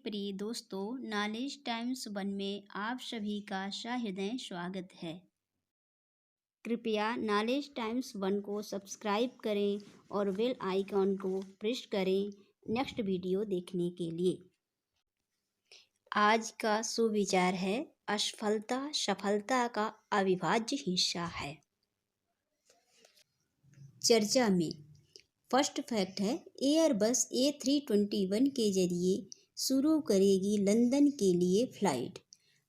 प्रिय दोस्तों, knowledge times one में आप सभी का सहृदय स्वागत है। कृपया नॉलेज टाइम्स वन को सब्सक्राइब करें और बेल आइकॉन को प्रेस करें नेक्स्ट वीडियो देखने के लिए। आज का सुविचार है, असफलता सफलता का अविभाज्य हिस्सा है। चर्चा में फर्स्ट फैक्ट है, एयरबस A321 के जरिए शुरू करेगी लंदन के लिए फ्लाइट।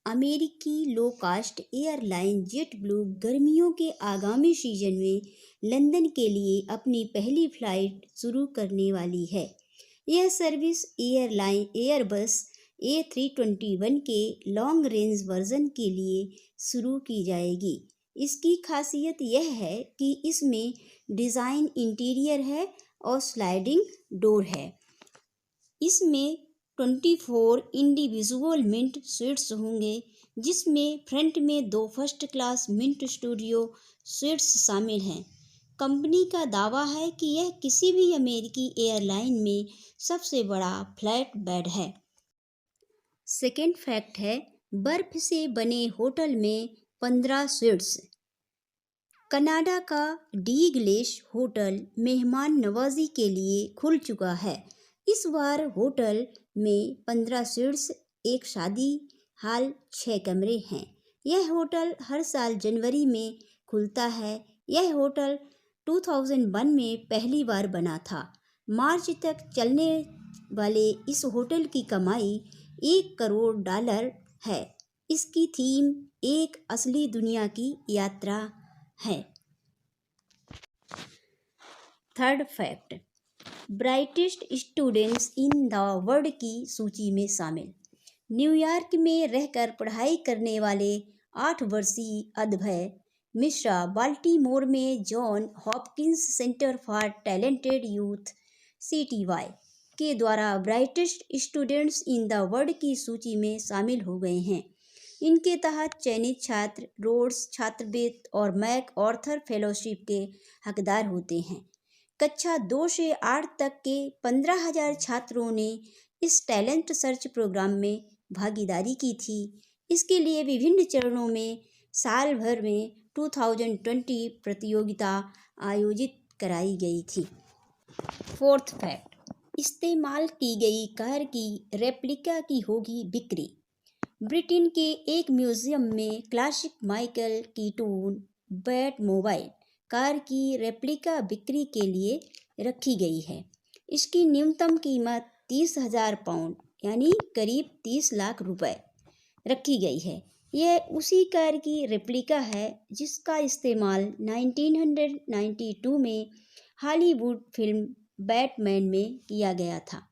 अमेरिकी लो कास्ट एयरलाइन जेट ब्लू गर्मियों के आगामी सीजन में लंदन के लिए अपनी पहली फ्लाइट शुरू करने वाली है। यह सर्विस एयरबस A321 के लॉन्ग रेंज वर्जन के लिए शुरू की जाएगी। इसकी खासियत यह है कि इसमें डिज़ाइन इंटीरियर है और स्लाइडिंग डोर है। इसमें 24 इंडिविजुअल मिंट सीट्स होंगे, जिसमें फ्रंट में 2 first class Mint Studio seats शामिल हैं। कंपनी का दावा है कि यह किसी भी अमेरिकी एयरलाइन में सबसे बड़ा फ्लैट बेड है। सेकेंड फैक्ट है, बर्फ से बने होटल में 15 सीट्स। कनाडा का डी ग्लेश होटल मेहमान नवाजी के लिए खुल चुका है। इस बार होटल में 15 सीट्स, एक शादी हॉल, 6 कमरे हैं। यह होटल हर साल जनवरी में खुलता है। यह होटल 2001 में पहली बार बना था। मार्च तक चलने वाले इस होटल की कमाई $1 करोड़ है। इसकी थीम एक असली दुनिया की यात्रा है। Third fact, brightest students in the world की सूची में शामिल। न्यूयॉर्क में रहकर पढ़ाई करने वाले 8 वर्षीय अद्भय मिश्रा बाल्टीमोर में John Hopkins centre for talented youth CTY के द्वारा brightest students in the world की सूची में शामिल हो गए हैं। इनके तहत चयनित छात्र रोड्स छात्रवृत्ति और मैक ऑर्थर फेलोशिप के हकदार होते हैं। कक्षा 2 से 8 तक के 15,000 छात्रों ने इस टैलेंट सर्च प्रोग्राम में भागीदारी की थी। इसके लिए विभिन्न चरणों में साल भर में 2020 प्रतियोगिता आयोजित कराई गई थी। फोर्थ फैक्ट, इस्तेमाल की गई कार की रेप्लिका की होगी बिक्री। ब्रिटेन के एक म्यूजियम में classic Michael ketone Batmobile car की रेप्लिका बिक्री के लिए रखी गई है। इसकी न्यूनतम कीमत 30,000 पाउंड यानी करीब 30 लाख रुपए रखी गई है। यह उसी कार की रेप्लिका है जिसका इस्तेमाल 1992 में हॉलीवुड फिल्म बैटमैन में किया गया था।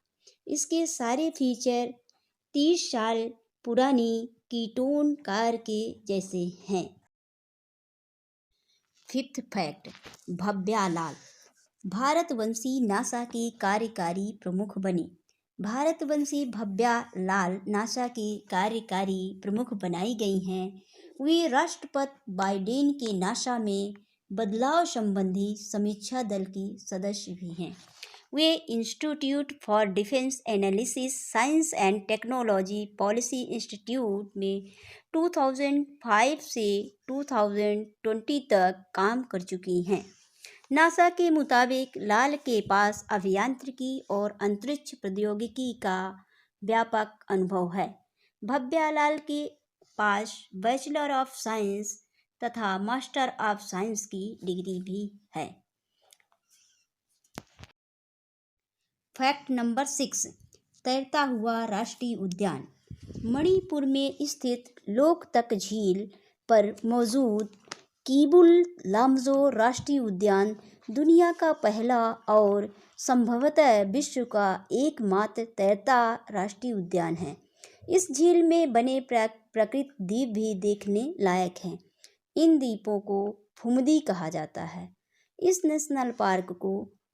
इसके सारे फीचर 30 साल पुरानी कीटोन कार के जैसे हैं। फिफ्थ फैक्ट, भव्या लाल भारतवंशी नासा की कार्यकारी प्रमुख बनी। भारतवंशी भव्या लाल नासा की कार्यकारी प्रमुख बनाई गई हैं। वे राष्ट्रपति बाइडेन के नासा में बदलाव संबंधी समीक्षा दल की सदस्य भी हैं। वे institute for defence analysis science and technology policy institute में 2005 से 2020 तक काम कर चुकी हैं। नासा के मुताबिक लाल के पास अभियांत्रिकी और अंतरिक्ष प्रौद्योगिकी का व्यापक अनुभव है। भव्या लाल के पास बैचलर ऑफ साइंस तथा मास्टर ऑफ साइंस की डिग्री भी है। फैक्ट नंबर 6, तैरता हुआ राष्ट्रीय उद्यान। मणिपुर में स्थित लोकतक झील पर मौजूद कीबुल लामजो राष्ट्रीय उद्यान दुनिया का पहला और संभवतः विश्व का एकमात्र तैरता राष्ट्रीय उद्यान है। इस झील में बने प्राकृतिक द्वीप भी देखने लायक हैं। इन द्वीपों को फुमदी कहा जाता है। इस नेशनल पार्क को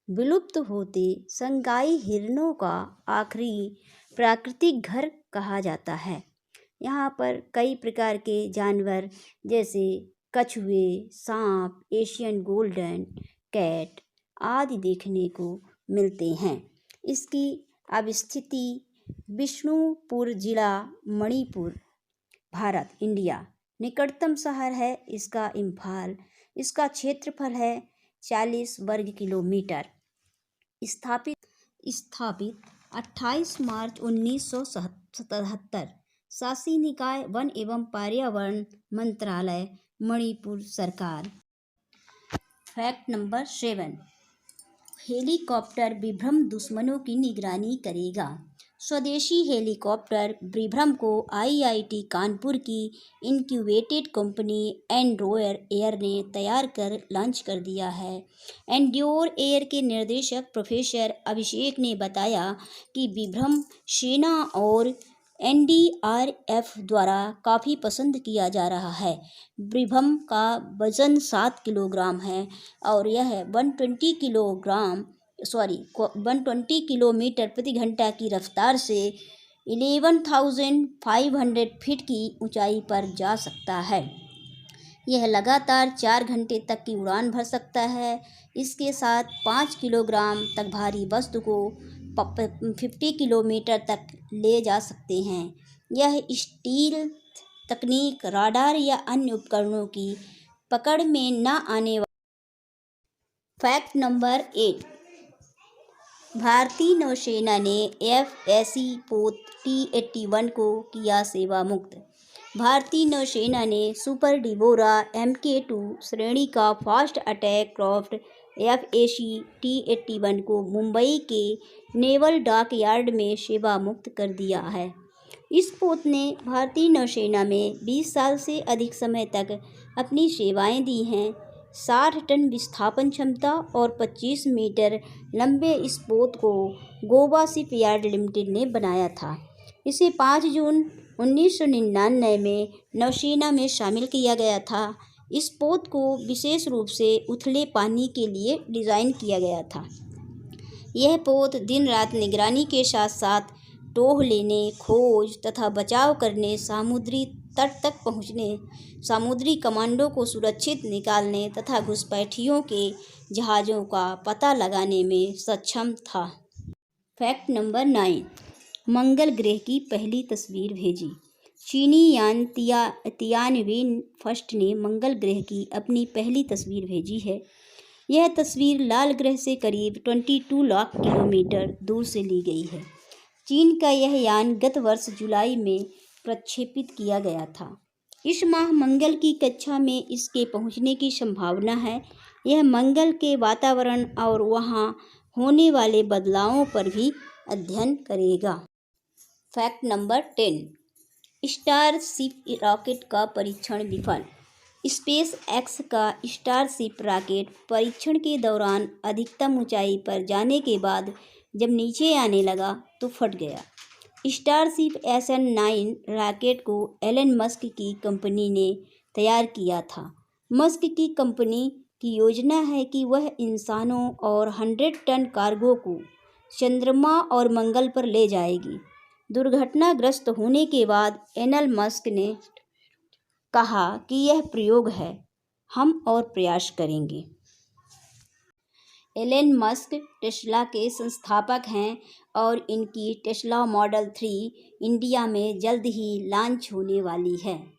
विलुप्त होते संगाई हिरणों का आखिरी प्राकृतिक घर कहा जाता है। यहाँ पर कई प्रकार के जानवर जैसे कछुए, सांप, एशियन गोल्डन कैट आदि देखने को मिलते हैं। इसकी अवस्थिति बिष्णुपुर जिला, मणिपुर, भारत, इंडिया। निकटतम शहर है इसका इम्फाल। इसका क्षेत्रफल है 40 वर्ग किलोमीटर। स्थापित 28 मार्च 1977। शासी निकाय वन एवं पर्यावरण मंत्रालय, मणिपुर सरकार। Fact number 7। हेलीकॉप्टर विक्रम दुश्मनों की निगरानी करेगा। स्वदेशी हेलीकॉप्टर विक्रम को आईआईटी कानपुर की इनक्यूबेटेड कंपनी एंड्योर एयर ने तैयार कर लॉन्च कर दिया है। एंड्योर एयर के निदेशक प्रोफेसर अभिषेक ने बताया कि विक्रम सेना और एनडीआरएफ द्वारा काफ़ी पसंद किया जा रहा है। विक्रम का वजन 7 किलोग्राम है और यह 120 किलोमीटर प्रति घंटा की रफ्तार से 11,500 फीट की ऊंचाई पर जा सकता है। यह लगातार 4 घंटे तक की उड़ान भर सकता है। इसके साथ 5 किलोग्राम तक भारी वस्तु को 50 किलोमीटर तक ले जा सकते हैं। यह स्टील तकनीक, राडार या अन्य उपकरणों की पकड़ में न आने वाला। Fact number 8। भारतीय नौसेना ने एफएसी पोत T-81 को किया सेवा मुक्त। भारतीय नौसेना ने सुपर डिबोरा Mk2 श्रेणी का fast attack craft FAC T-81 को मुंबई के नेवल डॉक यार्ड में सेवा मुक्त कर दिया है। इस पोत ने भारतीय नौसेना में 20 साल से अधिक समय तक अपनी सेवाएं दी हैं। 60 टन विस्थापन क्षमता और 25 मीटर लंबे इस पोत को गोवा शिप यार्ड लिमिटेड ने बनाया था। इसे 5 जून 1999 में नौसेना में शामिल किया गया था। इस पोत को विशेष रूप से उथले पानी के लिए डिज़ाइन किया गया था। यह पोत दिन रात निगरानी के साथ साथ टोह लेने, खोज तथा बचाव करने, समुद्री तट तक पहुंचने, समुद्री कमांडो को सुरक्षित निकालने तथा घुसपैठियों के जहाज़ों का पता लगाने में सक्षम था। Fact number 9। मंगल ग्रह की पहली तस्वीर भेजी। चीनी यान तियानवेन फर्स्ट ने मंगल ग्रह की अपनी पहली तस्वीर भेजी है। यह तस्वीर लाल ग्रह से करीब 22 लाख किलोमीटर दूर से ली गई है। चीन का यह यान गत वर्ष जुलाई में प्रक्षेपित किया गया था। इस माह मंगल की कक्षा में इसके पहुंचने की संभावना है। यह मंगल के वातावरण और वहां होने वाले बदलावों पर भी अध्ययन करेगा। Fact number 10। स्टारशिप रॉकेट का परीक्षण विफल। स्पेस एक्स का स्टारशिप रॉकेट परीक्षण के दौरान अधिकतम ऊंचाई पर जाने के बाद जब नीचे आने लगा तो फट गया। स्टारशिप SN9 रॉकेट को एलन मस्क की कंपनी ने तैयार किया था। मस्क की कंपनी की योजना है कि वह इंसानों और 100 टन कार्गो को चंद्रमा और मंगल पर ले जाएगी। दुर्घटनाग्रस्त होने के बाद एलन मस्क ने कहा कि यह प्रयोग है, हम और प्रयास करेंगे। एलन मस्क टेस्ला के संस्थापक हैं और इनकी टेस्ला मॉडल 3 इंडिया में जल्द ही लॉन्च होने वाली है।